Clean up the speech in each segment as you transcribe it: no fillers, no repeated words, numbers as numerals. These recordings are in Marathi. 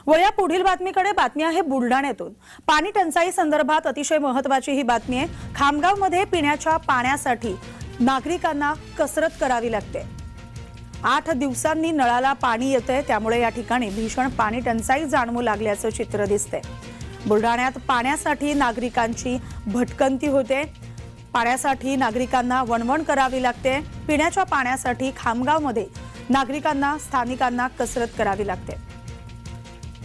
वळूया पुढील बातमीकडे। बातमी आहे बुलढाण्यातून। पाणी टंचाई संदर्भात अतिशय महत्त्वाची ही बातमी आहे। खामगावमध्ये पिण्याच्या पाण्यासाठी नागरिकांना कसरत करावी लागते। 8 दिवसांनी नळाला पाणी येतंय, त्यामुळे या ठिकाणी भीषण पाणी टंचाई जाणवू लागल्याचं चित्र दिसतंय। बुलढाण्यात पाण्यासाठी नागरिकांची भटकंती होते। पाण्यासाठी नागरिकांना वणवण करावी लागते। पिण्याच्या पाण्यासाठी खामगावमध्ये नागरिकांना स्थानिकांना कसरत करावी लागते।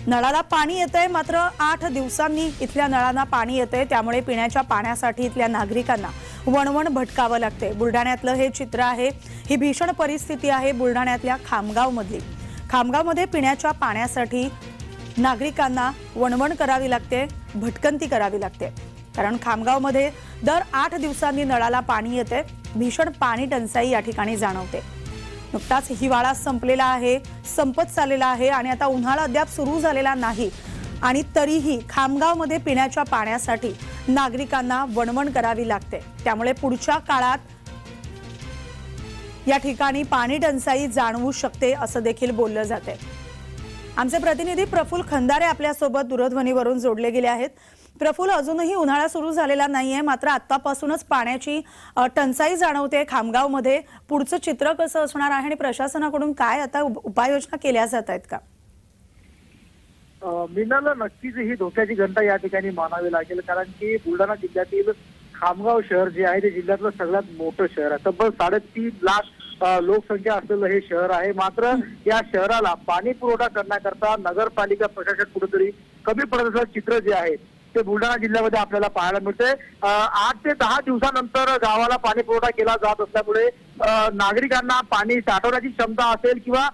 नळाला पाणी येतंय, मात्र 8 दिवसांनी इथल्या नळांना पाणी येतंय, त्यामुळे पिण्याच्या पाण्यासाठी इथल्या नागरिकांना वणवण भटकावं लागते। बुलढाण्यातलं हे चित्र आहे। ही भीषण परिस्थिती आहे बुलढाण्यातल्या खामगावमधली। खामगावमध्ये पिण्याच्या पाण्यासाठी नागरिकांना वणवण करावी लागते, भटकंती करावी लागते, कारण खामगावमध्ये दर 8 दिवसांनी नळाला पाणी येते। भीषण पाणी टंचाई या ठिकाणी जाणवते। नुकताच हिवाळा संपलेला आहे, संपत चाललेला आहे आणि आता उन्हाळा अद्याप सुरू झालेला नाही, आणि तरीही खामगावमध्ये पिण्याच्या पाण्यासाठी नागरिकांना वणवण करावी लागते। त्यामुळे पुढच्या काळात या ठिकाणी पाणी टंचाई जाणवू शकते असं देखील बोललं जाते। आमचे प्रतिनिधी प्रफुल्ल खंदारे आपल्या सोबत दूरध्वनीवरून जोडले गेले आहेत। प्रफुल्ल, अजूनही उन्हाळा सुरू झालेला नाहीये, मात्र आतापासूनच पाण्याची टंचाई जाणवते खामगावमध्ये। पुढचं चित्र कसं असणार आहे आणि प्रशासनाकडून काय आता उपाययोजना केल्या जात आहेत का? मीनाला नक्कीच ही धोक्याची घंटा या ठिकाणी मानावी लागेल, कारण की बुलढाणा जिल्ह्यातील खामगाव शहर जे आहे ते जिल्ह्यातलं सगळ्यात मोठं शहर आहे। तब्बल 3.5 लाख लोकसंख्या असलेलं हे शहर आहे। मात्र या शहराला पाणी पुरवठा करण्याकरता नगरपालिका प्रशासन कुठेतरी कमी पडत असल्याचं चित्र जे आहे ते बुलढाणा जिल्ह्यामध्ये आपल्याला पाहायला मिळते। 8 ते 10 दिवसानंतर गावाला पाणी पुरवठा केला जात असल्यामुळे नागरिकांना पाणी साठवण्याची क्षमता असेल किंवा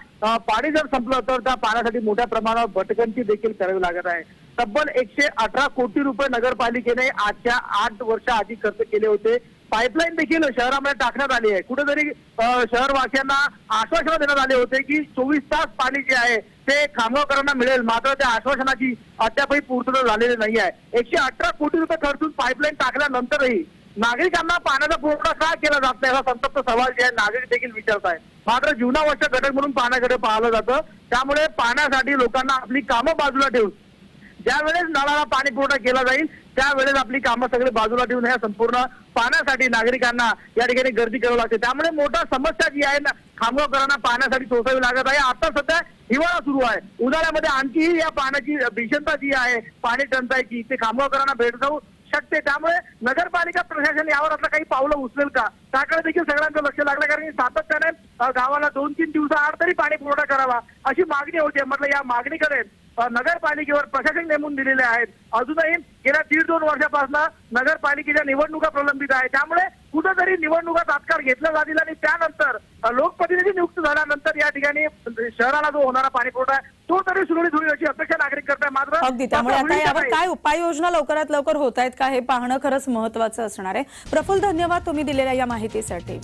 पाणी जर संपलं तर त्या पाण्यासाठी मोठ्या प्रमाणावर भटकंती देखील करावी लागत आहे। तब्बल 118 कोटी रुपये नगरपालिकेने आजच्या 8 वर्षाआधी खर्च केले होते। पाईपलाईन देखील शहरामध्ये टाकण्यात आली आहे। कुठेतरी शहरवासियांना आश्वासन देण्यात आले होते की 24 तास पाणी जे आहे ते खामगावकरांना मिळेल, मात्र त्या आश्वासनाची अद्यापही पूर्तता झालेली नाही आहे। 118 कोटी रुपये खर्चून पाईपलाईन टाकल्यानंतरही नागरिकांना पाण्याचा पुरवठा का केला जात नाही, हा संतप्त सवाल जे आहे नागरिक देखील विचारत आहे। मात्र जीवनावश्यक घटक म्हणून पाण्याकडे पाहिलं जातं, त्यामुळे पाण्यासाठी लोकांना आपली कामं बाजूला ठेवून ज्या वेळेस नळाला पाणी पुरवठा केला जाईल त्यावेळेस आपली कामं सगळे बाजूला ठेवून ह्या संपूर्ण पाण्यासाठी नागरिकांना या ठिकाणी गर्दी करावी लागते। त्यामुळे मोठा समस्या जी आहे ना खामगावकरांना पाण्यासाठी सोसावी लागत आहे। आता सध्या हिवाळा सुरू आहे, उन्हाळ्यामध्ये आणखीही या पाण्याची भीषणता जी आहे पाणी टंचाईची ते खामगावकरांना भेडसावू शकते। त्यामुळे नगरपालिका प्रशासन यावर आता काही पावलं उचलेल का, त्याकडे देखील सगळ्यांचं लक्ष लागलं, कारण सातत्याने गावाला 2-3 दिवसाआड तरी पाणी पुरवठा करावा अशी मागणी होती। म्हटलं या मागणीकडे नगरपालिकेवर प्रशासन नेमून दिलेले आहेत। अजूनही गेल्या 1.5-2 वर्षापासून नगरपालिकेच्या निवडणुका प्रलंबित आहे, त्यामुळे कुठेतरी निवडणुका तात्काळ घेतल्या जातील आणि त्यानंतर लोकप्रतिनिधी नियुक्त झाल्यानंतर या ठिकाणी शहराला जो होणारा पाणी पुरवठा तो तरी सुरळीत होईल अशी अपेक्षा नागरिक करताय। मात्र अगदी, त्यामुळे आता यावर काय उपाययोजना लवकरात लवकर होत आहेत का हे पाहणं खरंच महत्त्वाचं असणार आहे। प्रफुल्ल, धन्यवाद तुम्ही दिलेल्या या माहितीसाठी।